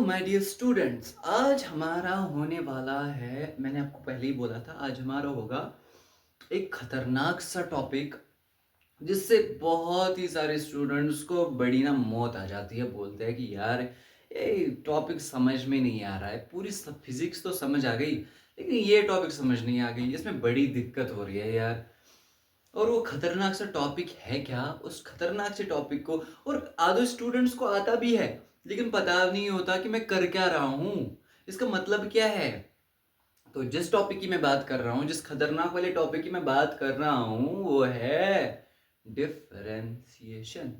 My dear students, आज हमारा होने वाला है, मैंने आपको पहले ही बोला था, आज हमारा होगा एक खतरनाक सा टॉपिक जिससे बहुत ही सारे स्टूडेंट्स को बड़ी ना मौत आ जाती है। बोलते हैं कि यार ये टॉपिक समझ में नहीं आ रहा है, पूरी सब फिजिक्स तो समझ आ गई लेकिन ये टॉपिक समझ नहीं आ गई, इसमें बड़ी दिक्कत हो रही है यार। और वो खतरनाक सा टॉपिक है क्या, उस खतरनाक से टॉपिक को और आधे स्टूडेंट्स को आता भी है लेकिन पता नहीं होता कि मैं कर क्या रहा हूँ, इसका मतलब क्या है। तो जिस टॉपिक की मैं बात कर रहा हूँ, जिस खतरनाक वाले टॉपिक की मैं बात कर रहा हूँ, वो है डिफरेंशिएशन।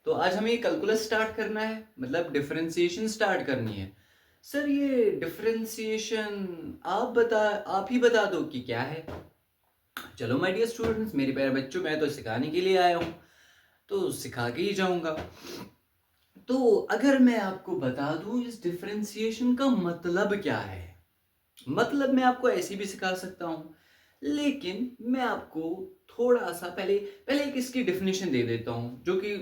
तो आज हमें ये कैलकुलस स्टार्ट करना है, मतलब डिफरेंशिएशन स्टार्ट करनी है। सर ये डिफरेंशिएशन आप ही बता दो कि क्या है। चलो माय डियर स्टूडेंट्स, मेरे प्यारे बच्चों, मैं तो सिखाने के लिए आया हूँ तो सिखा के ही जाऊंगा। तो अगर मैं आपको बता दूं इस डिफरेंशिएशन का मतलब क्या है, मतलब मैं आपको ऐसे भी सिखा सकता हूं, लेकिन मैं आपको थोड़ा सा पहले पहले एक इसकी डेफिनेशन दे देता हूं जो कि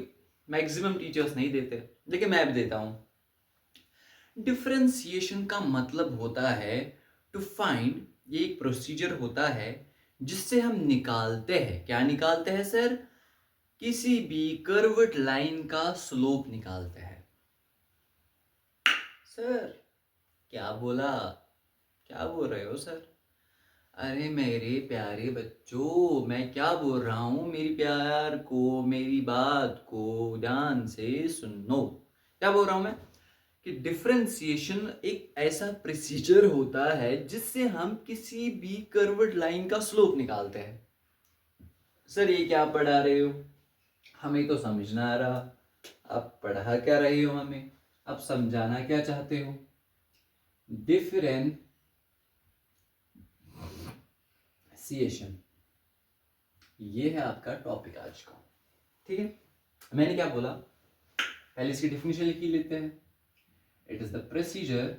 मैक्सिमम टीचर्स नहीं देते, लेकिन मैं भी देता हूं। डिफरेंशिएशन का मतलब होता है टू फाइंड, ये एक प्रोसीजर होता है जिससे हम निकालते हैं, क्या निकालते हैं सर, किसी भी कर्व्ड लाइन का स्लोप निकालते हैं। सर क्या बोला, क्या बोल रहे हो सर? अरे मेरे प्यारे बच्चों, मैं क्या बोल रहा हूँ, मेरी प्यार को, मेरी बात को ध्यान से सुनो। क्या बोल रहा हूँ मैं कि डिफरेंशिएशन एक ऐसा प्रोसीजर होता है जिससे हम किसी भी कर्व्ड लाइन का स्लोप निकालते हैं। सर ये क्या पढ़ा रहे हो, हमें तो समझ ना आ रहा, आप पढ़ा क्या रहे हो, हमें आप समझाना क्या चाहते हो। डिफरेंशिएशन, ये है आपका टॉपिक आज का। ठीक है, मैंने क्या बोला, पहले इसकी डेफिनेशन लिख लेते हैं। It is the procedure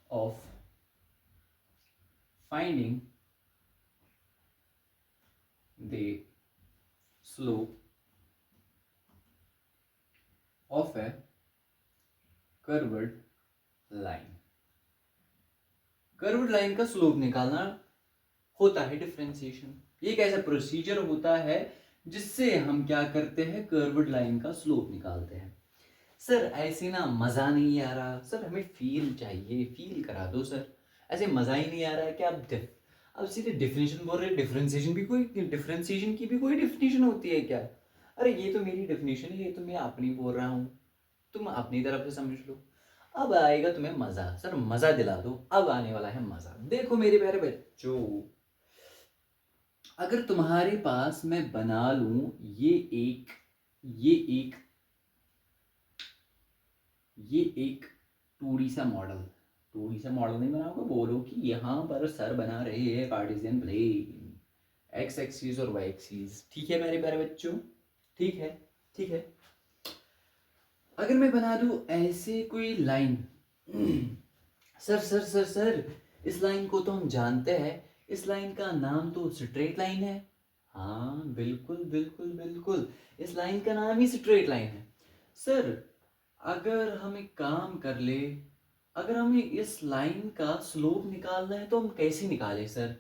of finding the slope of A curved line. Curved line का स्लोप निकालना होता है डिफरेंशिएशन। ये एक ऐसा प्रोसीजर होता है जिससे हम क्या करते हैं, कर्व्ड लाइन का स्लोप निकालते हैं। सर ऐसे ना मजा नहीं आ रहा सर, हमें फील चाहिए, फील करा दो सर। ऐसे मजा ही नहीं आ रहा है कि आप सीधे डिफिनेशन बोल रहे, डिफरेंशिएशन भी कोई, डिफरेंशिएशन की भी कोई डिफिनेशन होती है क्या? अरे ये तो मेरी डिफिनेशन है, ये तो मैं अपनी बोल रहा हूँ, तुम अपनी तरफ से समझ लो। अब आएगा तुम्हें मजा, सर मजा दिला दो, अब आने वाला है मजा। देखो मेरे प्यारे बच्चों, अगर तुम्हारे पास मैं बना लूं ये एक ये एक 2D सा मॉडल, 2D सा मॉडल नहीं बनाऊंगा, बोलो कि यहाँ पर सर बना रहे हैं कार्टेशियन प्लेन, एक्स एक्सिस और वाई एक्सिस। ठीक है मेरे प्यारे बच्चों, ठीक है, ठीक है। अगर मैं बना दूं ऐसे कोई line, sir sir sir sir, इस लाइन को तो हम जानते हैं, इस लाइन का नाम तो स्ट्रेट लाइन है। हाँ बिल्कुल बिल्कुल बिल्कुल, इस लाइन का नाम ही स्ट्रेट लाइन है। सर अगर हम एक काम कर ले, अगर हमें इस लाइन का स्लोप निकालना है तो हम कैसे निकालें सर?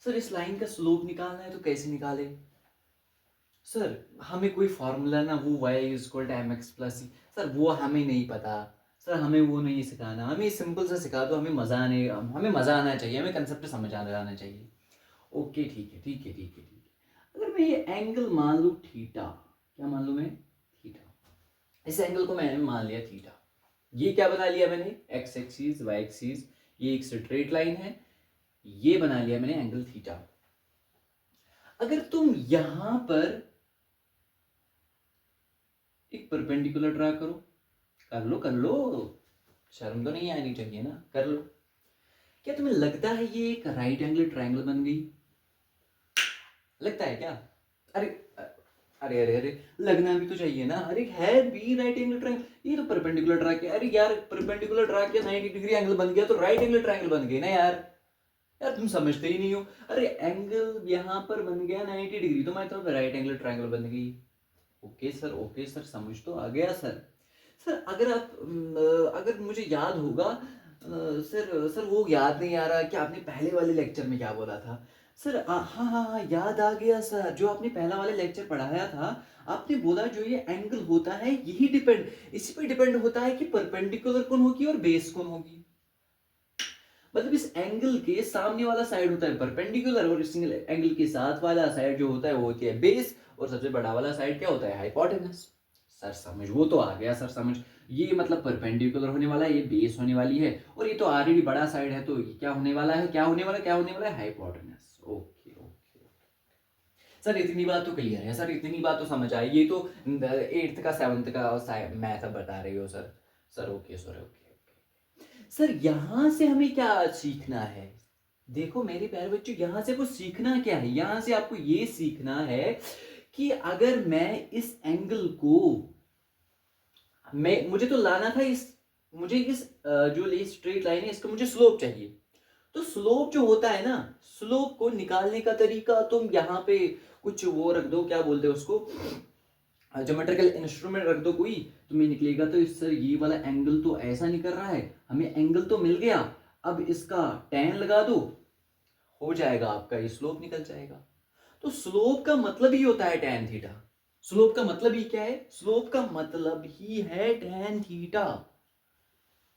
सर इस लाइन का स्लोप निकालना है तो कैसे निकालें? सर हमें कोई फार्मूला ना, वो y is equal to M X plus C, sir वो हमें नहीं पता, सर हमें वो नहीं सिखाना, हमें सिंपल सा सिखा दो, हमें मज़ा आने, हमें मज़ा आना चाहिए, हमें कंसेप्ट समझ आना चाहिए। ओके ठीक है ठीक है ठीक है ठीक है। अगर मैं ये एंगल मान लूँ थीटा, क्या मान लूँ मैं, थीटा, इस एंगल को मैंने मान लिया थीटा, ये क्या बना लिया मैंने, एक्स एक्सिस वाई एक्सिस, ये एक स्ट्रेट लाइन है, ये बना लिया मैंने एंगल थीटा। अगर तुम यहां पर एक परपेंडिकुलर ड्रा करो, कर लो कर लो, शर्म तो नहीं आनी चाहिए ना, कर लो। क्या तुम्हें लगता है ये एक राइट एंगल ट्रायंगल बन गई? लगता है क्या? अरे अरे अरे अरे, लगना भी तो चाहिए ना, अरे है भी राइट एंगल ट्रायंगल, ये तो परपेंडिकुलर ड्रा किया, अरे यार परपेंडिकुलर ड्रा किया, 90 डिग्री एंगल बन गया तो राइट एंगल ट्रायंगल बन गई ना यार। यार तुम समझते ही नहीं हो, अरे एंगल यहाँ पर बन गया 90 डिग्री तो मतलब राइट एंगल ट्रायंगल बन गई। ओके सर, ओके सर, समझ तो आ गया सर। सर अगर आप अगर मुझे याद होगा सर सर वो याद नहीं आ रहा कि आपने पहले वाले लेक्चर में क्या बोला था। सर हाँ हाँ हाँ, याद आ गया सर, जो आपने पहला वाले लेक्चर पढ़ाया था, आपने बोला जो ये एंगल होता है यही डिपेंड, इसी पे डिपेंड होता है कि परपेंडिकुलर कौन होगी और बेस कौन होगी। मतलब इस एंगल के सामने वाला साइड होता है परपेंडिकुलर और इस एंगल के साथ वाला साइड जो होता है वो होती है बेस, और सबसे बड़ा वाला साइड क्या होता है, हाइपोटेनस। सर समझ, वो तो आ गया सर समझ। ये मतलब परपेंडिकुलर होने वाला है, ये बेस होने वाली है, और ये तो ऑलरेडी बड़ा साइड है, तो ये क्या होने वाला है, क्या होने वाला है, हाइपोटेनस। ओके ओके सर, इतनी बात तो क्लियर है सर, इतनी बात तो समझ आई, ये तो 8th का 7th का मैथ अब बता रही हो sir. Sir okay sir, okay sir, यहां से हमें क्या सीखना है। देखो मेरे प्यारे बच्चों, यहां से कुछ सीखना क्या है, यहां से आपको ये सीखना है कि अगर मैं इस एंगल को, मैं मुझे तो लाना था इस, मुझे इस जो ये स्ट्रेट लाइन है इसका मुझे स्लोप चाहिए। तो स्लोप जो होता है ना, स्लोप को निकालने का तरीका तुम यहाँ पे कुछ वो रख दो, क्या बोलते हैं उसको, ज्योमेट्रिकल इंस्ट्रूमेंट रख दो कोई, तुम्हें निकलेगा तो इस सर ये वाला एंगल तो ऐसा निकल रहा है, हमें एंगल तो मिल गया, अब इसका tan लगा दो, हो जाएगा आपका ये स्लोप निकल जाएगा। तो स्लोप का मतलब ही होता है tan थीटा। स्लोप का मतलब ही क्या है, स्लोप का मतलब ही है tan थीटा।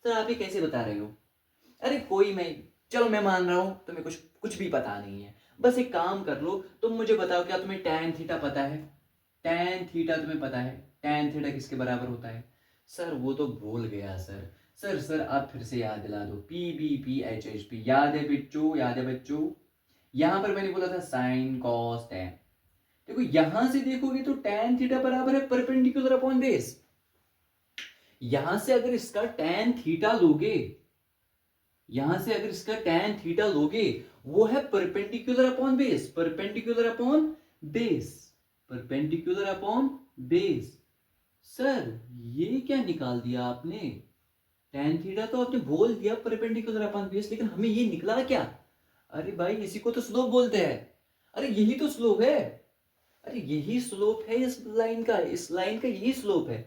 सर आप ये कैसे बता रहे हो। अरे कोई, मैं चलो मैं मान रहा हूं तुम्हें कुछ कुछ भी पता नहीं है, बस एक काम कर लो, तुम मुझे बताओ क्या तुम्हें tan थीटा पता है, tan थीटा तुम्हें पता है, tan थीटा किसके बराबर होता है। सर वो तो भूल गया सर। सर सर आप फिर से याद दिला दो, P B P H H P, याद है बच्चों, याद है बच्चों। यहां पर मैंने बोला था साइन कॉस tan। देखो यहां से देखोगे तो tan थीटा बराबर है परपेंडिकुलर अपॉन बेस। यहां से अगर इसका tan थीटा लोगे, यहां से अगर इसका tan थीटा लोगे, वो है perpendicular upon base, perpendicular upon base, perpendicular upon base. Sir ये क्या निकाल दिया आपने, tan थीटा तो आपने बोल दिया परपेंडिकुलर अपॉन बेस, लेकिन हमें ये निकला क्या। अरे भाई इसी को तो स्लोप बोलते हैं। अरे यही तो स्लोप है, अरे यही स्लोप है इस लाइन का, इस लाइन का यही स्लोप है।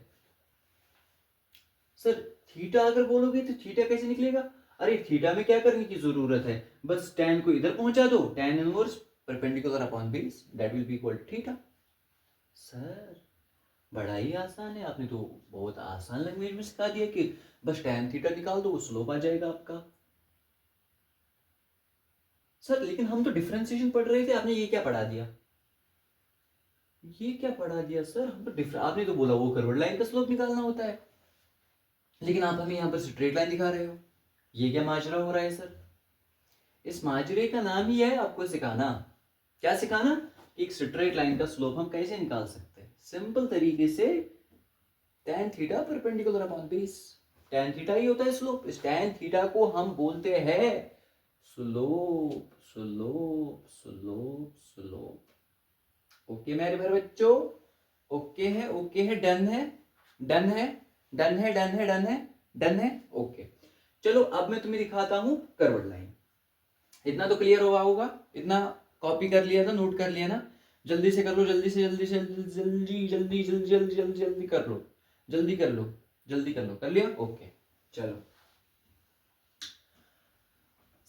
सर थीटा अगर बोलोगे तो थीटा कैसे निकलेगा। अरे थीटा में क्या करने की जरूरत है, बस tan को इधर पहुंचा दो, tan inverse perpendicular upon base, that will be equal to theta. Sir बड़ा ही आसान है, आपने तो बहुत आसान लैंग्वेज में सिखा दिया कि बस tan थीटा निकाल दो, स्लोप आ जाएगा आपका। सर लेकिन हम तो डिफरेंशिएशन पढ़ रहे थे, आपने ये क्या पढ़ा दिया, ये क्या पढ़ा दिया सर, हम तो आपने तो बोला वो कर्व्ड लाइन का स्लोप निकालना होता है, लेकिन आप हमें यहाँ पर स्ट्रेट लाइन दिखा रहे हो। ये क्या माजरा हो रहा है सर। इस माजरे का नाम ही है आपको सिखाना। क्या सिखाना, एक स्ट्रेट लाइन का स्लोप हम कैसे निकाल सकते हैं सिंपल तरीके से, tan theta perpendicular upon base, tan theta ही होता है स्लोप, इस tan थीटा को हम बोलते हैं slope, slope slope slope. Okay मेरे प्यारे बच्चों, ओके है, डन है, डन है, डन है, डन है, डन है, डन है, ओके। चलो अब मैं तुम्हें दिखाता हूं कर्व्ड लाइन। इतना तो क्लियर हुआ होगा, इतना कॉपी कर लिया था, नोट कर लिया ना, जल्दी से कर लो, जल्दी से जल्दी से जल्दी जल्दी जल्दी जल्दी जल्दी जल्दी जल्दी कर लो, जल्दी कर लो, जल्दी कर लो, कर लिया, ओके। चलो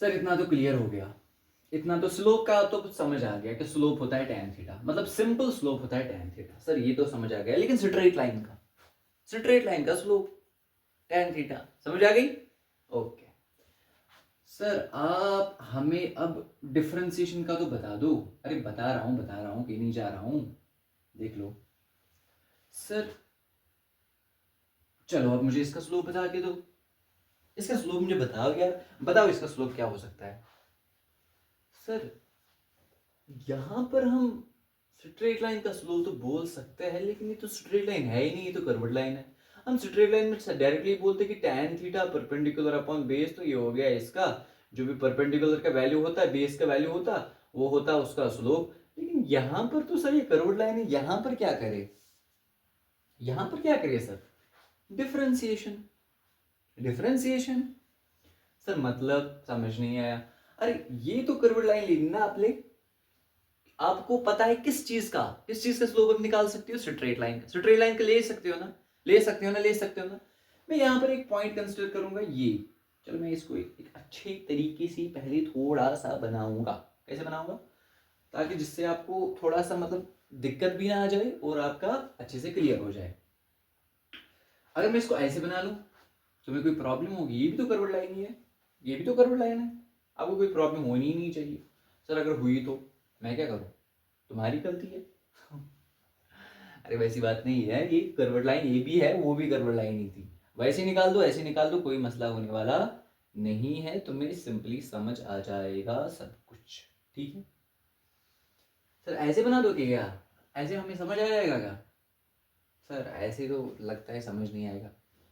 सर इतना तो क्लियर हो गया, इतना तो स्लोप का तो कुछ समझ आ गया कि स्लोप होता है tan थीटा, मतलब सिंपल स्लोप होता है tan थीटा, सर ये तो समझ आ गया, लेकिन स्ट्रेट लाइन का, स्ट्रेट लाइन का स्लोप tan थीटा समझ आ गई, ओके। सर आप हमें अब डिफरेंशिएशन का तो बता दो। अरे बता रहा हूं कि नहीं जा रहा हूं, देख लो सर। चलो अब मुझे इसका स्लोप बता के दो, इसका स्लोप मुझे बताओ यार, बताओ इसका स्लोप क्या हो सकता है। सर यहां पर हम स्ट्रेट लाइन का स्लोप तो बोल सकते हैं, लेकिन ये तो स्ट्रेट लाइन है ही नहीं, ये तो कर्व्ड लाइन है। हम स्ट्रेट लाइन में डायरेक्टली बोलते कि tan theta perpendicular upon base, तो ये हो गया इसका, जो भी परपेंडिकुलर का वैल्यू होता है, बेस का वैल्यू होता, वो होता उसका स्लोप। लेकिन यहां पर तो सर ये कर्व्ड लाइन है, यहां पर क्या करे, यहां पर क्या करे सर, डिफरेंशिएशन, डिफरेंशिएशन। सर मतलब समझ नहीं आया। अरे ये तो कर्व्ड लाइन लेनी ना आपने, आपको पता है किस चीज का स्लोप आप निकाल सकते हो, स्ट्रेट लाइन का। स्ट्रेट लाइन का ले सकते हो ना, ले सकते हो ना, ले सकते हो ना। मैं यहाँ पर एक पॉइंट कंसिडर करूंगा ये। चलो मैं इसको एक अच्छे तरीके से पहले थोड़ा सा बनाऊंगा। कैसे बनाऊंगा? ताकि जिससे आपको थोड़ा सा मतलब दिक्कत भी ना आ जाए और आपका अच्छे से क्लियर हो जाए। अगर मैं इसको ऐसे बना लूं तो मैं कोई प्रॉब्लम होगी? ये भी तो कर्व्ड लाइन ही है, ये भी तो कर्व्ड लाइन है, आपको कोई प्रॉब्लम होनी ही नहीं चाहिए। सर अगर हुई तो मैं क्या करूं? तुम्हारी गलती है। अरे वैसी बात नहीं है, ये कर्व्ड लाइन ये भी है, वो भी कर्व्ड लाइन ही थी। वैसे निकाल दो, ऐसे निकाल दो, कोई मसला होने वाला नहीं है, तुम्हें सिंपली समझ आ जाएगा सब कुछ। ठीक है सर, ऐसे बना दो क्या? ऐसे हमें समझ आ जाएगा क्या? सर ऐसे तो लगता है समझ नहीं आएगा।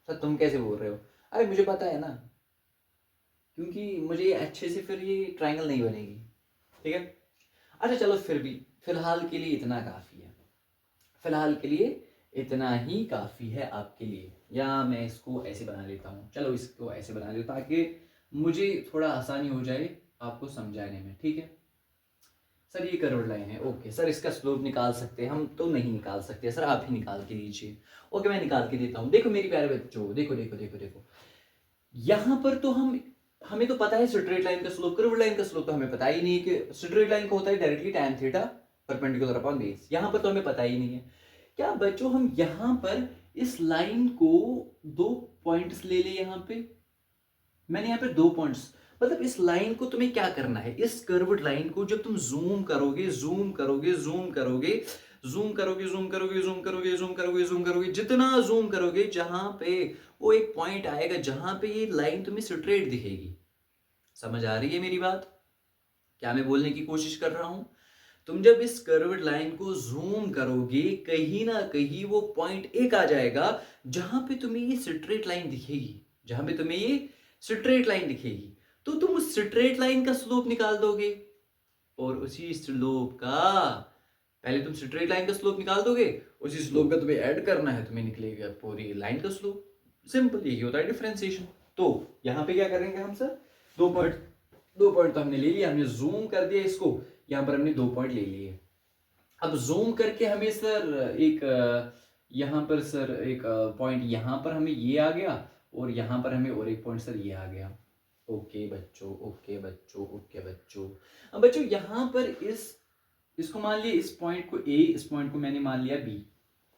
सर तुम कैसे बोल रहे हो? अरे मुझे पता है ना, क्योंकि मुझे अच्छे से फिर ये ट्रायंगल नहीं बनेगी। ठीक है, अच्छा चलो फिर भी फिलहाल के लिए इतना काफ़ी है, फिलहाल के लिए इतना ही काफ़ी है आपके लिए। या मैं इसको ऐसे बना लेता हूँ, चलो इसको ऐसे बना लेता हूँ ताकि मुझे थोड़ा आसानी हो जाए आपको समझाने में। ठीक है सर, ये कर्व्ड लाइन है, ओके सर, इसका स्लोप निकाल सकते हैं हम? तो नहीं निकाल सकते सर, आप ही निकाल के दीजिए। ओके मैं निकाल के देता हूँ। देखो मेरी प्यारे बच्चों, देखो देखो देखो देखो, यहाँ पर तो हमें तो पता है स्ट्रेट लाइन का स्लोप, कर्व्ड लाइन का स्लोप तो हमें पता ही नहीं है कि स्ट्रेट लाइन को होता है directly tan theta perpendicular upon base. यहाँ पर तो हमें पता ही नहीं है। क्या बच्चों हम यहाँ पर इस लाइन को दो पॉइंट्स ले ले? यहाँ पे मैंने यहाँ पे दो पॉइंट्स, मतलब इस लाइन को तुम्हें क्या करना है, इस कर्व्ड लाइन को जब तुम जूम करोगे, जूम करोगे, जूम करोगे, जूम करोगे, जूम करोगे, जूम करोगे, जूम करोगे, जूम करोगे, जितना जूम करोगे जहां पे वो एक पॉइंट आएगा जहां पे ये लाइन तुम्हें स्ट्रेट दिखेगी। समझ आ रही है मेरी बात? क्या मैं बोलने की कोशिश कर रहा हूं? तुम जब इस कर्व्ड लाइन को जूम करोगे कहीं ना कहीं वो पॉइंट एक आ जाएगा जहां पे तुम्हें ये स्ट्रेट लाइन दिखेगी, जहां पे तुम्हें ये स्ट्रेट लाइन दिखेगी। तो तुम उस स्ट्रेट लाइन का स्लोप निकाल दोगे और उसी स्लोप का, पहले तुम स्ट्रेट लाइन का स्लोप निकाल दोगे, उसी स्लोप का तुम्हें ऐड करना है, तुम्हें निकलेगा पूरी लाइन का स्लोप। सिंपल, यही होता है डिफरेंशिएशन। तो यहाँ पे क्या करेंगे हम सर, दो पॉइंट तो हमने ले लिया, हमने जूम कर दिया इसको, यहाँ पर हमने 2 पॉइंट ले लिए। अब जूम करके हमें सर एक यहाँ पर सर एक पॉइंट यहाँ पर हमें ये आ गया और यहाँ पर हमें और एक पॉइंट सर ये आ गया। ओके बच्चों, ओके बच्चों, ओके बच्चों। अब बच्चों यहाँ पर इसको मान लिया, इस पॉइंट को ए, इस पॉइंट को मैंने मान लिया बी।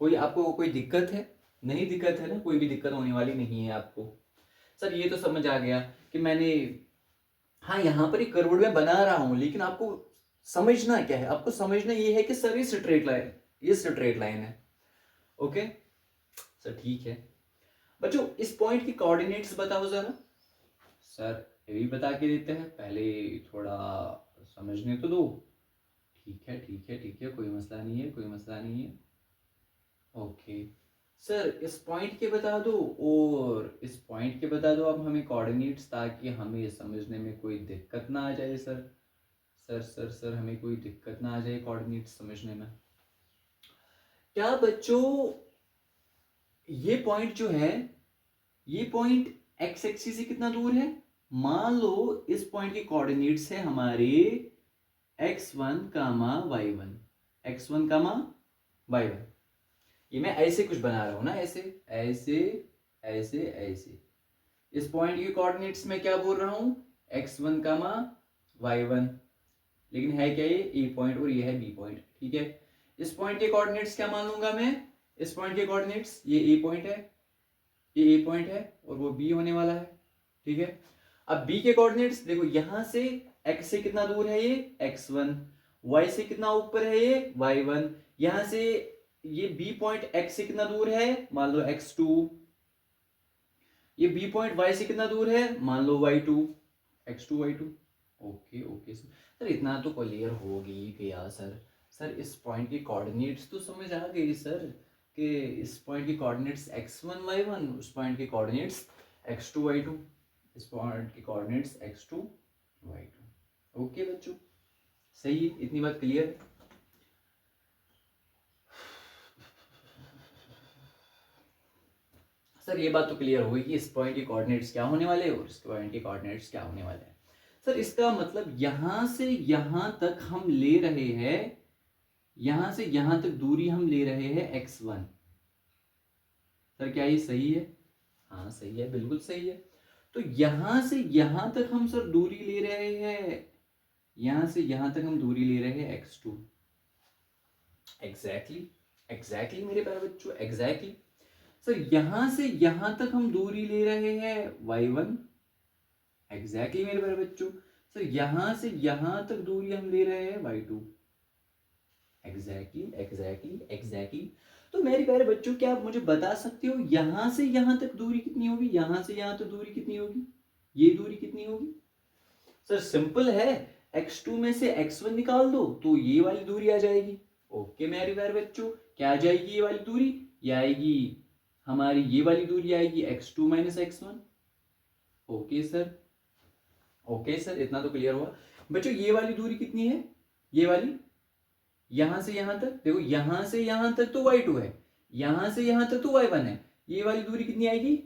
कोई आपको कोई दिक्कत है? नहीं दिक्कत है ना, कोई भी दिक्कत होने वाली नहीं है आपको। सर ये तो समझ आ गया कि मैंने, हाँ यहाँ पर एक कर्व्ड में बना रहा हूं, लेकिन आपको समझना क्या है, आपको समझना ये है कि सर ये स्ट्रेट लाइन, ये स्ट्रेट लाइन है। ओके सर ठीक है। बच्चों इस पॉइंट की कोऑर्डिनेट्स बताओ जरा। सर ये भी बता के देते हैं, पहले थोड़ा समझने तो दो। ठीक है ठीक है ठीक है, कोई मसला नहीं है, कोई मसला नहीं है। ओके सर इस पॉइंट के बता दो और इस पॉइंट के बता दो अब हमें कोऑर्डिनेट्स, ताकि हमें समझने में कोई दिक्कत ना आ जाए सर। सर हमें कोई दिक्कत ना आ जाए कोऑर्डिनेट्स समझने में। क्या बच्चों ये पॉइंट जो है, ये पॉइंट एक्स एक्सिस से कितना दूर है? मान लो इस पॉइंट के कोऑर्डिनेट्स है हमारे x1 कामा y1, x1 कामा y1। ये मैं ऐसे कुछ बना रहा हूं ना, ऐसे ऐसे ऐसे ऐसे। इस पॉइंट के कोऑर्डिनेट्स में क्या बोल रहा हूं? x1 कामा y1, लेकिन है क्या ये? ए पॉइंट और ये है बी पॉइंट। ठीक है, इस पॉइंट के कोऑर्डिनेट्स क्या मान लूंगा मैं? इस पॉइंट के कोऑर्डिनेट्स ये ए पॉइंट है, ये ए पॉइंट है और वो बी होने वाला है। ठीक है, अब बी के कोऑर्डिनेट्स देखो, यहां से x से कितना दूर है ये? x1, y से कितना ऊपर है ये? y1, यहां से ये बी पॉइंट x से कितना दूर है? मान लो x2, ये बी पॉइंट y से कितना दूर है? मान लो y2, x2 y2। Okay okay sir, इतना तो क्लियर हो ही गया सर। सर इस पॉइंट के कोऑर्डिनेट्स तो समझ आ गई सर, कि इस पॉइंट के कोऑर्डिनेट्स x1 y1, उस पॉइंट के कोऑर्डिनेट्स x2 y2, इस पॉइंट के कोऑर्डिनेट्स x2 y2। ओके बच्चों, सही है, इतनी बात क्लियर है। सर ये बात तो क्लियर हो गई कि इस पॉइंट के कोऑर्डिनेट्स क्या होने वाले हैं और इस पॉइंट के कोऑर्डिनेट्स क्या होने वाले हैं। सर इसका मतलब यहां से यहां तक हम ले रहे हैं, यहां से यहां तक दूरी हम ले रहे हैं x1। सर क्या ये सही है? हाँ सही है, बिल्कुल सही है। तो यहां से यहां तक हम सर दूरी ले रहे हैं, यहां से यहां तक हम दूरी ले रहे हैं x2। एग्जैक्टली एग्जैक्टली मेरे प्यारे बच्चों, एग्जैक्टली। सर यहां से यहां तक हम दूरी ले रहे हैं y1। एग्जैक्टली मेरे प्यारे बच्चों। सर यहां से यहां तक दूरी हम ले रहे हैं y2। Exactly exactly exactly. तो मेरे प्यारे बच्चों, क्या आप मुझे बता सकते हो यहां से यहां तक दूरी कितनी होगी? यहां से यहां तक दूरी कितनी होगी? ये दूरी कितनी होगी? सर सिंपल है, x2 में से x1 निकाल दो तो ये वाली दूरी आ जाएगी। ओके मेरे प्यारे बच्चों, क्या आ जाएगी ये वाली दूरी? ये आएगी हमारी, ये वाली दूरी आएगी x2 minus x1। Okay sir, okay sir, इतना तो क्लियर हुआ। बच्चों ये वाली दूरी कितनी है? ये वाली यहां से यहां तक, देखो यहां से यहां तक तो y2 है, यहां से यहां तक तो y1 है। ये वाली दूरी कितनी आएगी?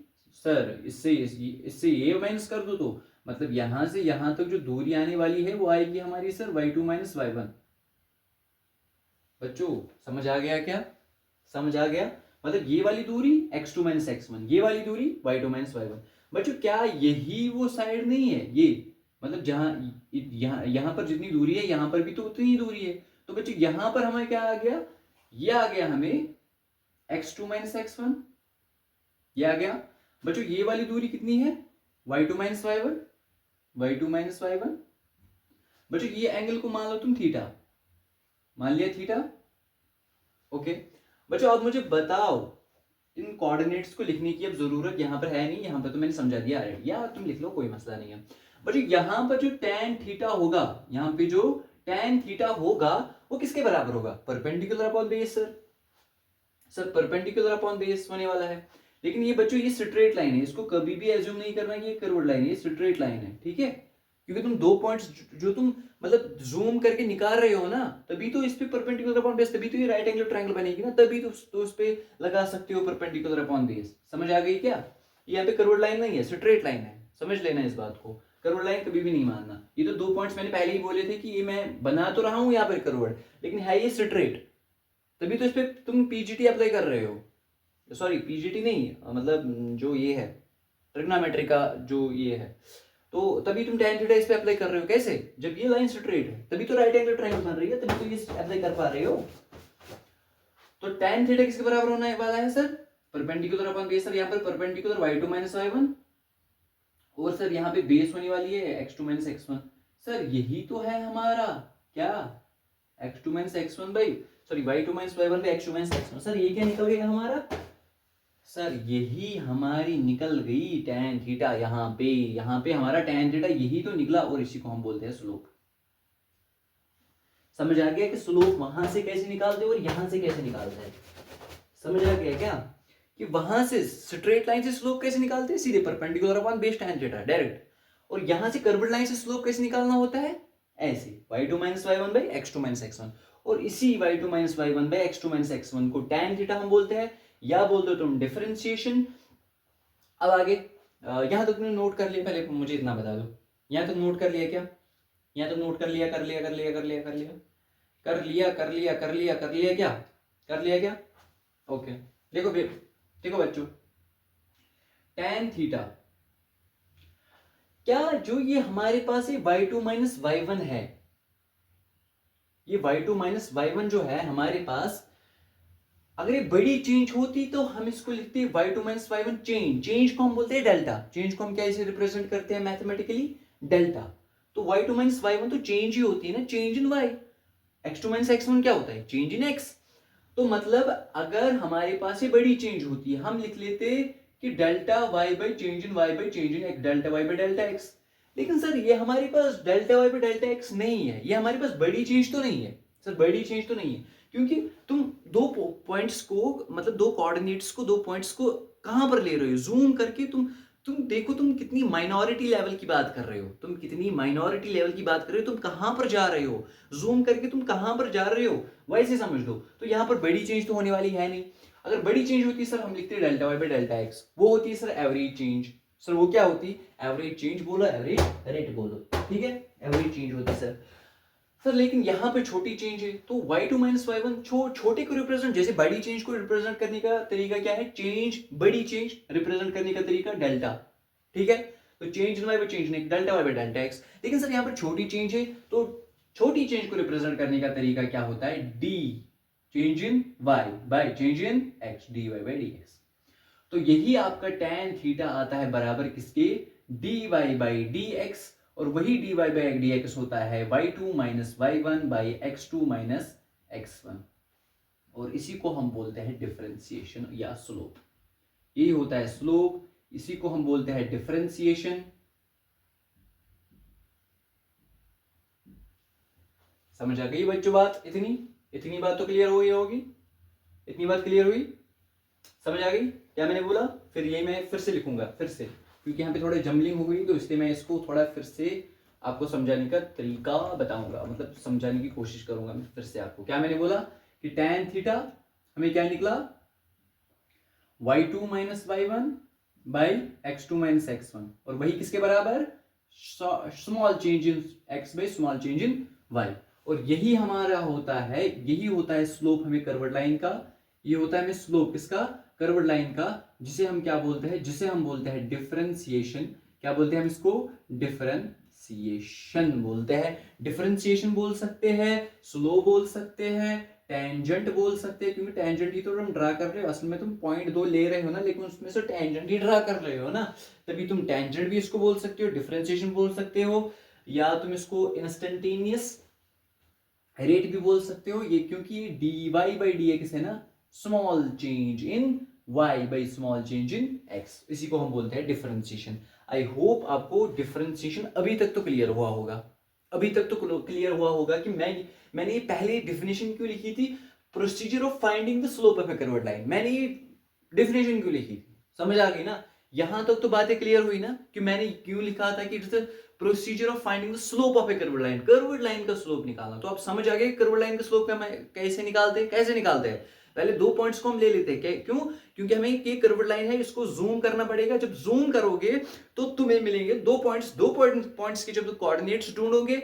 सर इससे ये माइनस कर दो तो मतलब यहां से यहां तक जो दूरी आने वाली है वो आएगी हमारी सर y2 माइनस y1। बच्चों समझ आ गया क्या? समझ आ गया? मतलब ये वाली दूरी x2 माइनस x1, ये वाली दूरी y2 माइनस y1। बच्चों क्या यही वो साइड नहीं है ये? मतलब जहां यहां पर जितनी दूरी है यहां पर भी तो उतनी ही दूरी है। तो बच्चों यहां पर हमें क्या आ गया? ये आ गया हमें x2 माइनस x1, ये आ गया। बच्चों ये वाली दूरी कितनी है? y2 minus y1, y2 minus y1। बच्चों ये एंगल को मान लो तुम थीटा, मान लिया थीटा। ओके बच्चों अब मुझे बताओ, इन कोऑर्डिनेट्स को लिखने की अब जरूरत यहाँ पर है नहीं, यहाँ पर तो मैंने समझा दिया ऑलरेडी, या तुम लिख लो कोई मसला नहीं है। बच्चों यहाँ पर जो tan थीटा होगा, यहाँ पे जो tan थीटा होगा वो किसके बराबर होगा? Perpendicular upon base. Sir perpendicular upon base होने वाला है। लेकिन ये बच्चों ये स्ट्रेट लाइन है, इसको कभी भी एज्यूम नहीं करना कि ये कर्व्ड लाइन है, ये स्ट्रेट लाइन है, ठीक है? क्योंकि तुम दो पॉइंट्स जो तुम मतलब जूम करके निकाल रहे हो ना, तभी तो इस पे परपेंडिकुलर अपॉन बेस, तभी तो ये राइट एंगल ट्रायंगल बनेगी ना, तभी तो उस पे लगा सकते हो परपेंडिकुलर अपॉन बेस। समझ आ गई क्या? यहाँ पे कर्व्ड लाइन नहीं है, स्ट्रेट लाइन है, समझ लेना इस बात को। कर्व्ड लाइन कभी भी नहीं मानना। ये तो दो पॉइंट्स मैंने पहले ही बोले थे कि ये मैं बना तो रहा हूँ यहाँ पर कर्व्ड, लेकिन है ये स्ट्रेट, तभी तो इस पे तुम पीजीटी अप्लाई कर रहे हो। सॉरी पीजीटी नहीं, मतलब जो ये है ट्रिग्नोमेट्री का जो ये है, तो तभी तुम tan थीटा इस पे अप्लाई कर रहे हो। कैसे? जब ये लाइन स्ट्रेट है तभी तो राइट एंगल ट्रायंगल बन रही है, तभी तो ये अप्लाई कर पा रहे हो। तो tan थीटा किसके बराबर होने वाला है sir? Perpendicular upon base. Sir यहाँ पर परपेंडिकुलर y2 माइनस y1, और सर यहाँ पे बेस होने वाली है x2 माइनस x1। सर यही तो है हमारा क्या? x2 minus x1 by sorry y2 minus y1 by x2 minus x1। Sir ये क्या निकल गया हमारा? सर यही हमारी निकल गई tan थीटा। यहाँ पे हमारा tan थीटा यही तो निकला, और इसी को हम बोलते हैं स्लोप। समझ आ गया कि स्लोप वहां से कैसे निकालते हैं और यहां से कैसे निकालते हैं? समझ आ गया क्या कि वहां से स्ट्रेट लाइन से स्लोप कैसे निकालते हैं? सीधे perpendicular upon base tan theta direct. और यहां से कर्व्ड लाइन से स्लोप कैसे निकालना होता है? ऐसे y2 minus y1 by x2 minus x1। और इसी y2 minus y1 by x2 minus x1 को tan थीटा हम बोलते हैं, या बोल दो तुम डिफरेंशिएशन। अब आगे यहां तक तुमने नोट कर लिया? पहले मुझे इतना बता दो, यहां तक नोट कर लिया क्या? यहां तक नोट कर लिया? कर लिया कर लिया कर लिया कर लिया कर लिया कर लिया कर लिया कर लिया क्या? कर लिया क्या? ओके देखो देखो बच्चों, tan थीटा, क्या जो ये हमारे पास ये y2 माइनस y1 है, ये y2 माइनस y1 जो है हमारे पास, अगर ये बड़ी चेंज होती तो हम इसको लिखते हैं y2 minus y1 change. Change को हम बोलते हैं डेल्टा। चेंज को हम क्या इसे रिप्रेजेंट करते हैं मैथमेटिकली? डेल्टा। तो y2 माइनस y1 तो चेंज ही होती है ना, change in y। x2 minus x1 क्या होता है? Change in x। तो मतलब अगर हमारे पास ये बड़ी चेंज होती है, हम लिख लेते कि delta y by change in y by change in x, delta y by delta x। लेकिन सर ये हमारे पास delta y by delta x नहीं है, ये हमारे पास बड़ी चेंज तो नहीं है। सर बड़ी चेंज तो नहीं है, क्योंकि तुम दो पॉइंट्स को, मतलब दो कोऑर्डिनेट्स को, दो पॉइंट्स को कहां पर ले रहे हो? जूम करके तुम देखो, तुम कितनी माइनॉरिटी लेवल की बात कर रहे हो, तुम कितनी माइनॉरिटी लेवल की बात कर रहे हो, तुम कहां पर जा रहे हो, जूम करके तुम कहां पर जा रहे हो, वैसे समझ लो। तो यहां पर बड़ी चेंज तो होने वाली है नहीं। अगर बड़ी चेंज होती है सर, हम लिखते हैं delta Y by delta X, वो होती है सर एवरेज चेंज। सर वो क्या होती? एवरेज चेंज बोलो, एवरेज रेट बोलो, ठीक है, एवरेज चेंज होती सर। सर लेकिन यहाँ पे छोटी चेंज है, तो y2 माइनस y1 छोटे को रिप्रेजेंट, जैसे बड़ी चेंज को रिप्रेजेंट करने का तरीका क्या है? चेंज, बड़ी चेंज रिप्रेजेंट करने का तरीका डेल्टा, ठीक है, तो change in y by change in delta y by delta x। लेकिन सर यहाँ पर छोटी चेंज है, तो छोटी चेंज को रिप्रेजेंट करने का तरीका क्या होता है? d change in y by change in x, dy by dx। तो यही आपका tan थीटा आता है बराबर किसके? dy बाई dx, और वही dy बाई dx होता है y2 minus y1 by x2 minus x1, और इसी को हम बोलते हैं डिफरेंशिएशन या स्लोप। यही होता है स्लोप, इसी को हम बोलते हैं डिफरेंशिएशन। समझ आ गई बच्चों बात? इतनी बात तो क्लियर हुई होगी, इतनी बात क्लियर हुई, समझ आ गई क्या मैंने बोला? फिर ये मैं फिर से लिखूंगा, फिर से, क्योंकि यहाँ पे थोड़े जमलिंग हो गई, तो इसलिए मैं इसको थोड़ा फिर से आपको समझाने का तरीका बताऊंगा, मतलब समझाने की कोशिश करूंगा मैं फिर से आपको। क्या मैंने बोला कि tan थीटा हमें क्या निकला? y2 minus y1 by x2 minus x1, और वही किसके बराबर? Small change in x by small change in y। और यही हमारा होता है, यही होता है स्लोप हमें कर्व्ड लाइन का, ये होता है हमें स्लोप किसका? कर्व्ड लाइन का, जिसे हम क्या बोलते हैं? जिसे हम बोलते हैं डिफरेंशिएशन। क्या बोलते हैं हम इसको? डिफरेंशिएशन बोलते हैं। डिफरेंशिएशन बोल सकते हैं, स्लोप बोल सकते हैं, टेंजेंट बोल सकते हैं, क्योंकि टेंजेंट ही तो तुम ड्रा कर रहे हो, असल में तुम पॉइंट 2 ले रहे हो ना, लेकिन उसमें से टेंजेंट ही ड्रा कर रहे हो ना, तभी तुम टेंजेंट भी इसको बोल सकते हो, डिफरेंशिएशन बोल सकते हो, या तुम इसको इंस्टेंटेनियस रेट भी बोल सकते हो। ये क्योंकि dy बाई dx है ना, small change in y by small change in x, इसी को हम बोलते हैं डिफरेंशिएशन। आई होप आपको डिफरेंशिएशन अभी तक तो क्लियर हुआ होगा, अभी तक तो क्लियर हुआ होगा कि मैंने ये पहले डेफिनेशन क्यों लिखी थी? Procedure of finding the slope of A curved line, मैंने ये डेफिनेशन क्यों लिखी थी? समझ आ गई ना? यहां तक तो बातें क्लियर हुई ना कि मैंने क्यों लिखा था कि it's procedure of finding the slope of A curved line, curved line का स्लोप निकालना। तो आप समझ आ गए कर्व्ड लाइन का स्लोप कैसे निकालते हैं? पहले 2 पॉइंट्स को हम ले लेते हैं, क्यों? क्योंकि हमें ये कर्व्ड लाइन है, इसको जूम करना पड़ेगा। जब जूम करोगे तो तुम्हें मिलेंगे 2 पॉइंट्स के जब कोऑर्डिनेट्स ढूंढोगे,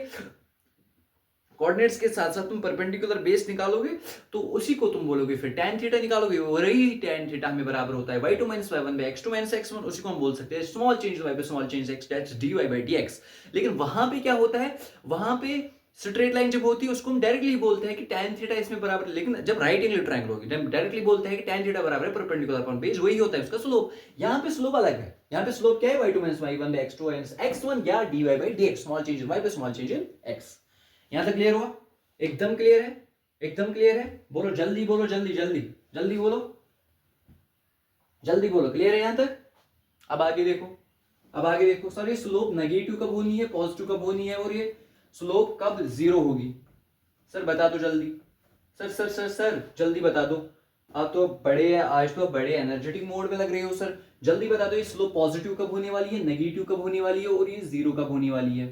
कोऑर्डिनेट्स के साथ साथ तुम परपेंडिकुलर बेस निकालोगे, तो उसी को तुम बोलोगे फिर tan थीटा निकालोगे, वही tan थीटा हमें बराबर होता है y2 minus y1 by x2 minus x1, उसी को हम बोल सकते हैं small change y by small change x, that's dy by dx। लेकिन वहां पे क्या होता है? वहां पे स्ट्रेट लाइन जब होती है उसको हम डायरेक्टली बोलते हैं कि tan थीटा इसमें बराबर, लेकिन जब राइट एंगल ट्रायंगल होगी तब डायरेक्टली बोलते हैं कि tan थीटा बराबर है परपेंडिकुलर अपॉन बेस, वही होता है उसका स्लोप। यहाँ पे स्लोप अलग है, यहाँ पे स्लोप क्या है? y2 minus y1 by x2 minus x1 या dy by dx, small change in y by small change in x। यहां तक क्लियर हुआ? एकदम क्लियर है? एकदम क्लियर है? बोलो जल्दी, बोलो जल्दी जल्दी जल्दी बोलो, जल्दी बोलो, क्लियर है यहां तक? अब आगे देखो, अब आगे देखो सर, ये स्लोप नेगेटिव कब होनी है, पॉजिटिव कब होनी है, और ये स्लोप कब जीरो होगी? सर बता दो जल्दी, सर सर सर सर जल्दी बता दो। आप तो बड़े, आज तो बड़े एनर्जेटिक मोड में लग रहे हो सर, जल्दी बता दो ये स्लोप पॉजिटिव कब होने वाली है, नेगेटिव कब होने वाली है, और ये जीरो कब होने वाली है?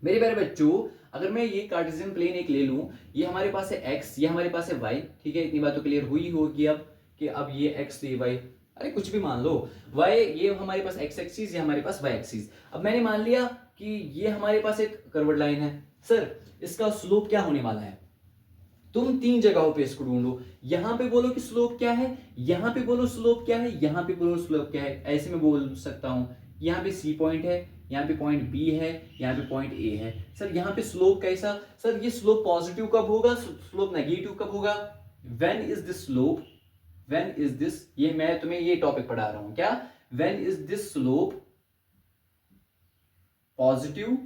मेरे प्यारे बच्चों, अगर मैं ये कार्टेशियन प्लेन एक ले लूं, ये हमारे पास है x, ये हमारे पास है y, ठीक है, इतनी बात तो क्लियर हुई होगी अब कि अब ये x तो ये y, अरे कुछ भी मान लो, y ये हमारे पास x एक्सिस, ये हमारे पास y एक्सिस। अब मैंने मान लिया कि ये हमारे पास एक कर्व्ड लाइन है, सर इसका स्लोप क्या होने वाला है? तुम 3 जगहों पे इसको ढूंढो, यहां पे बोलो कि स्लोप क्या है, यहां पे बोलो स्लोप क्या है, यहां पे बोलो स्लोप क्या है। ऐसे में बोल सकता हूं, यहाँ पे C पॉइंट है, यहाँ पे पॉइंट B है, यहाँ पे पॉइंट A है। सर यहाँ पे स्लोप कैसा? सर ये स्लोप पॉजिटिव कब होगा, स्लोप नेगेटिव कब होगा? When is this slope, when is this, ये मैं तुम्हें ये टॉपिक पढ़ा रहा हूं क्या? When is this slope positive,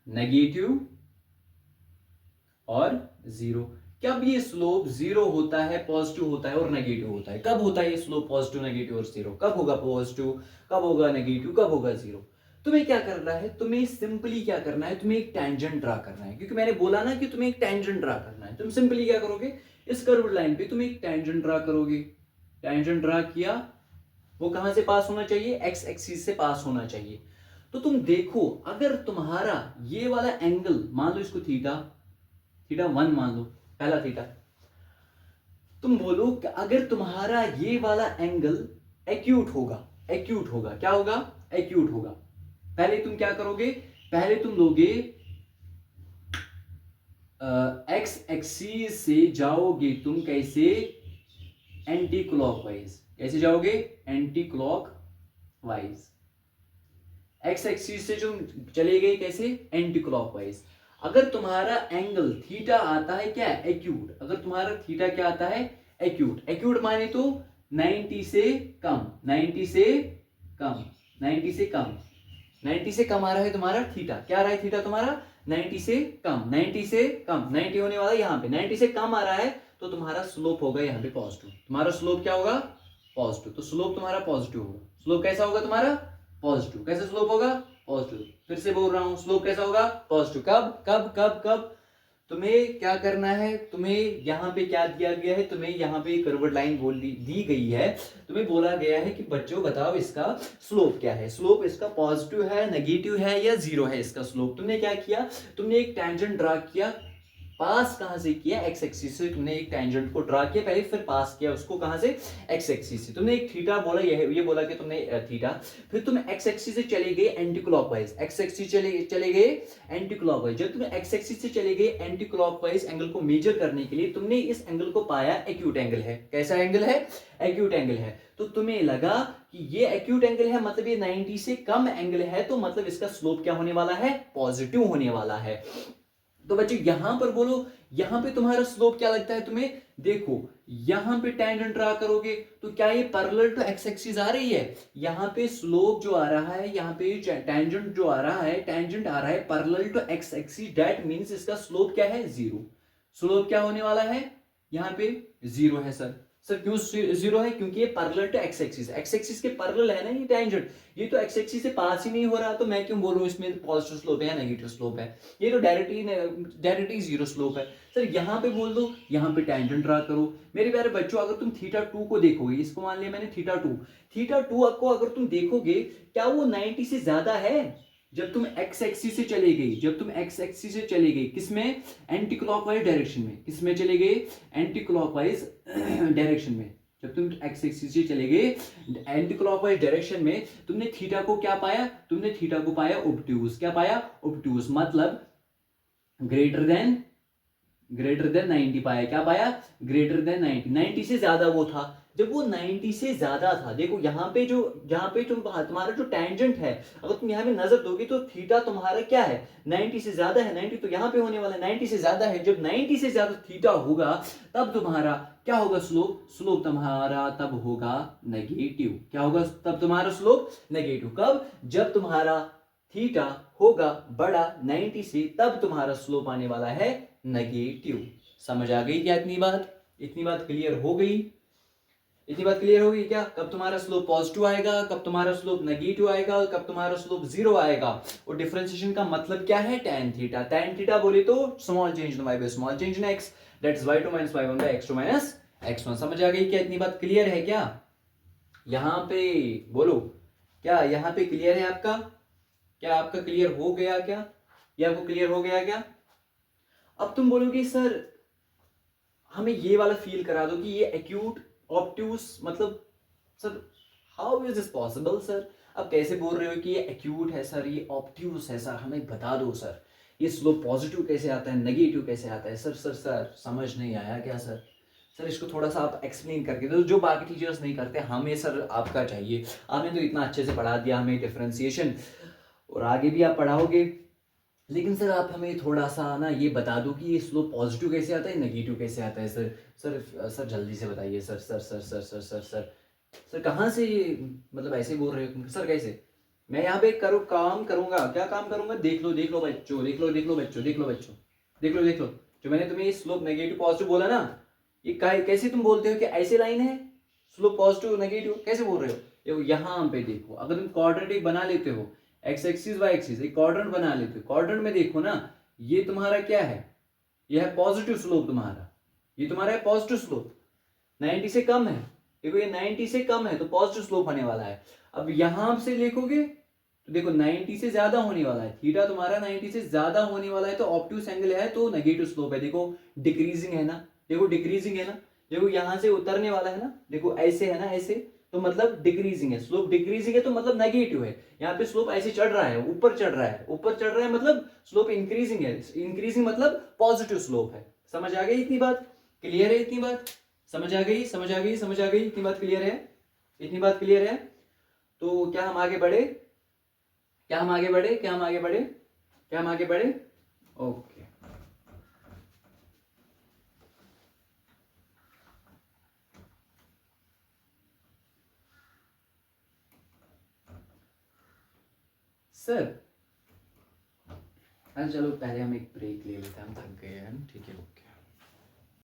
negative और जीरो। कब ये स्लोप जीरो होता है, पॉजिटिव होता है और नेगेटिव होता है? कब होता है ये स्लोप पॉजिटिव, नेगेटिव और जीरो? कब होगा पॉजिटिव, कब होगा नेगेटिव, कब होगा जीरो? तुम्हें क्या करना है? तुम्हें सिंपली क्या करना है? तुम्हें एक टेंजेंट ड्रा करना है, क्योंकि मैंने बोला ना कि तुम्हें एक टेंजेंट ड्रा करना है। तुम सिंपली क्या करोगे? इस कर्व्ड लाइन पे तुम एक टेंजेंट ड्रा करोगे। टेंजेंट ड्रा किया, वो कहां से पास होना चाहिए? एक्स एक्सिस से पास होना चाहिए। तो तुम देखो, अगर तुम्हारा ये वाला एंगल, मान लो इसको थीटा, थीटा 1 मान लो, पहला थीटा, तुम बोलो कि अगर तुम्हारा ये वाला एंगल एक्यूट होगा, एक्यूट होगा। क्या होगा? एक्यूट होगा। पहले तुम क्या करोगे? पहले तुम लोगे एक्स एक्सिस से जाओगे तुम कैसे? Anti clockwise. कैसे जाओगे? Anti clockwise. एक्स एक्सिस से जो चले गए कैसे? Anti clockwise. अगर तुम्हारा एंगल थीटा आता है क्या? एक्यूट। अगर तुम्हारा थीटा क्या आता है? एक्यूट। एक्यूट माने तो 90 से कम, 90 से कम, 90 से कम, 90 से कम आ रहा है तुम्हारा थीटा। क्या आ रहा है थीटा तुम्हारा? 90 से कम, 90 से कम, 90 होने वाला है यहाँ पे, 90 से कम आ रहा है तो तुम्हारा स्लोप होगा यहाँ पे पॉजिटिव। तुम्हारा स्लोप क्या होगा? पॉजिटिव। तो स्लोप तुम्हारा पॉजिटिव होगा। स्लोप कैसा होगा तुम्हारा? पॉजिटिव। कैसे स्लोप होगा? पॉजिटिव। फिर से बोल रहा हूं, स्लोप कैसा होगा? पॉजिटिव। कब कब कब कब? तुम्हें क्या करना है? तुम्हें यहाँ पे क्या दिया गया है? तुम्हें यहाँ पे कर्व्ड लाइन दी गई है। तुम्हें बोला गया है कि बच्चों बताओ इसका स्लोप क्या है। स्लोप इसका पॉजिटिव है, नेगेटिव है या जीरो है इसका स्लोप। तुमने क्या किया? तुमने एक टेंजेंट ड्रा किया। पास कहां से किया? एक्स एक्सिस से। तुमने एक टेंजेंट को ड्रा किया पहले, फिर पास किया उसको कहां से? एक्स एक्सिस से। तुमने एक थीटा बोला, ये बोला कि तुमने थीटा, फिर तुम एक्स एक्सिस से चले गए एंटी क्लॉकवाइज। एक्स एक्सिस चले गए एंटी क्लॉकवाइज। जब तुम एक्स एक्सिस से चले गए एंटी क्लॉकवाइज एंगल को मेजर करने के लिए, तुमने इस एंगल को पाया एक्यूट एंगल है। कैसा एंगल है? एक्यूट एंगल है। तो तुम्हें लगा कि ये एक्यूट एंगल है, मतलब ये 90 से कम एंगल है, तो मतलब इसका स्लोप क्या होने वाला है? पॉजिटिव होने वाला है। तो बच्चों यहां पर बोलो, यहां पे तुम्हारा स्लोप क्या लगता है तुम्हें? देखो यहां पे टेंजेंट ड्रा करोगे तो क्या ये पैरेलल टू एक्स एक्सिस आ रही है? यहां पे स्लोप जो आ रहा है, यहां पे टेंजेंट जो आ रहा है, टेंजेंट आ रहा है parallel to X axis. That means इसका स्लोप क्या है? जीरो। स्लोप क्या होने वाला है? यहां पे जीरो है सर। सर क्यों जीरो है? क्योंकि ये parallel to X axis, X axis के पैरेलल है ना ये टेंजेंट। ये तो एक्स एक्सिस से पास ही नहीं हो रहा, तो मैं क्यों बोलूं इसमें पॉजिटिव स्लोप है या नेगेटिव स्लोप है? ये तो डायरेक्टली जीरो स्लोप है। सर यहाँ पे बोल दो, यहाँ पे टेंजेंट ड्रा करो। मेरे प्यारे बच्चों अगर तुम थीटा 2 को देखोगे, इसको मान लिया मैंने थीटा 2, थीटा 2 को अगर तुम देखोगे, क्या वो 90 से ज्यादा है? जब तुम एक्स एक्सिस से चले गई, जब तुम एक्स एक्सिस से चले गई किसमें? एंटी क्लॉकवाइज डायरेक्शन में। किसमें चले गए? एंटी क्लॉकवाइज डायरेक्शन में। जब तुम एक्स एक्सिस से चले गए एंटी क्लॉकवाइज डायरेक्शन में, तुमने थीटा को क्या पाया? तुमने थीटा को पाया ऑब्ट्यूज। क्या पाया? ऑब्ट्यूज। मतलब ग्रेटर देन 90 पाया। क्या पाया? Greater than 90। 90 से ज्यादा वो था। जब वो 90 से ज्यादा था, देखो यहाँ पे तुम्हारा जो टेंजेंट है, अगर तुम यहाँ पे नजर दोगे तो थीटा तुम्हारा क्या है? 90 से ज्यादा है। 90 तो यहाँ पे होने वाला है, 90 से ज्यादा है। जब 90 से ज्यादा थीटा होगा तब तुम्हारा क्या होगा? स्लोप। स्लोप तुम्हारा तब होगा नेगेटिव। क्या होगा तब तुम्हारा स्लोप? नेगेटिव। कब? जब तुम्हारा थीटा होगा बड़ा 90 से, तब तुम्हारा स्लोप आने वाला है नेगेटिव। समझ आ गई क्या इतनी बात? इतनी बात क्लियर हो गई? इतनी बात क्लियर होगी क्या? कब तुम्हारा स्लोप पॉजिटिव आएगा, कब तुम्हारा स्लोप नेगेटिव आएगा, कब तुम्हारा स्लोप जीरो आएगा। और डिफरेंशिएशन का मतलब क्या है? tan theta. tan थीटा बोले तो small change in y by small change in x, that's y2 - y1 by x2 - x1। समझ आ गई क्या? इतनी बात क्लियर है क्या? यहां पे बोलो, क्या यहां पे क्लियर है आपका? क्या आपका क्लियर हो गया क्या? ये आपको क्लियर हो गया क्या? अब तुम बोलोगे सर हमें ये वाला फील करा दो कि ये एक्यूट ऑब्ट्यूस, मतलब sir how is this possible sir? अब कैसे बोल रहे हो कि ये एक्यूट है सर, ये ऑब्ट्यूस है सर? हमें बता दो सर, ये स्लोप पॉजिटिव कैसे आता है, नेगेटिव कैसे आता है? सर सर सर समझ नहीं आया क्या सर? सर इसको थोड़ा सा आप एक्सप्लेन करके दो, जो बाकी टीचर्स नहीं करते, हमें सर आपका चाहिए। आपने तो इतना अच्छे से पढ़ा दिया हमें डिफरेंशिएशन, और आगे भी आप पढ़ाओगे, लेकिन सर आप हमें थोड़ा सा ना ये बता दो कि ये स्लोप पॉजिटिव कैसे आता है, नेगेटिव कैसे आता है सर? सर जल्दी से बताइए sir. Sir sir sir sir sir sir sir कहाँ से ये, मतलब ऐसे बोल रहे हो सर? कैसे? मैं यहाँ पे काम करूंगा। क्या काम करूंगा? देख लो बच्चों, देख लो बच्चों, देख लो बच्चों, देख लो। जो मैंने तुम्हें ये स्लोप नेगेटिव पॉजिटिव बोला ना, ये कैसे तुम बोलते हो कि ऐसे लाइन है स्लोप पॉजिटिव नेगेटिव? कैसे बोल रहे हो? देखो यहाँ पे देखो, अगर तुम क्वाड्रेटिक बना लेते हो, एक्स एक्सिस वाई एक्सिस एक क्वाड्रेंट बना लेते हो, क्वाड्रेंट में देखो ना, ये तुम्हारा क्या है? ये है पॉजिटिव स्लोप तुम्हारा, ये तुम्हारा है पॉजिटिव स्लोप। 90 से कम है, देखो ये 90 से कम है तो पॉजिटिव स्लोप होने वाला है। अब यहां से देखोगे तो देखो 90 से ज्यादा होने वाला है, थीटा तुम्हारा 90 से ज्यादा होने वाला है, तो ऑब्ट्यूस एंगल है तो नेगेटिव स्लोप है। देखो डिक्रीजिंग है ना, देखो डिक्रीजिंग है ना, देखो यहां से उतरने वाला है ना, देखो ऐसे है ना, ऐसे तो मतलब डिक्रीजिंग है, स्लोप डिक्रीजिंग है तो मतलब नेगेटिव है। यहाँ पे स्लोप ऐसे चढ़ रहा है, ऊपर चढ़ रहा है, ऊपर चढ़ रहा है मतलब स्लोप इंक्रीजिंग है, इंक्रीजिंग मतलब पॉजिटिव स्लोप है। समझ आ गई इतनी बात? क्लियर है इतनी बात? समझ आ गई, समझ आ गई, समझ आ गई, इतनी बात क्लियर है? इतनी बात क्लियर है? तो क्या हम आगे बढ़े? क्या हम आगे बढ़े? क्या हम आगे बढ़े? क्या हम आगे बढ़े? ओके। सर चलो पहले हम एक ब्रेक ले लेते हैं, हम थक गए हैं, ठीक है, ओके।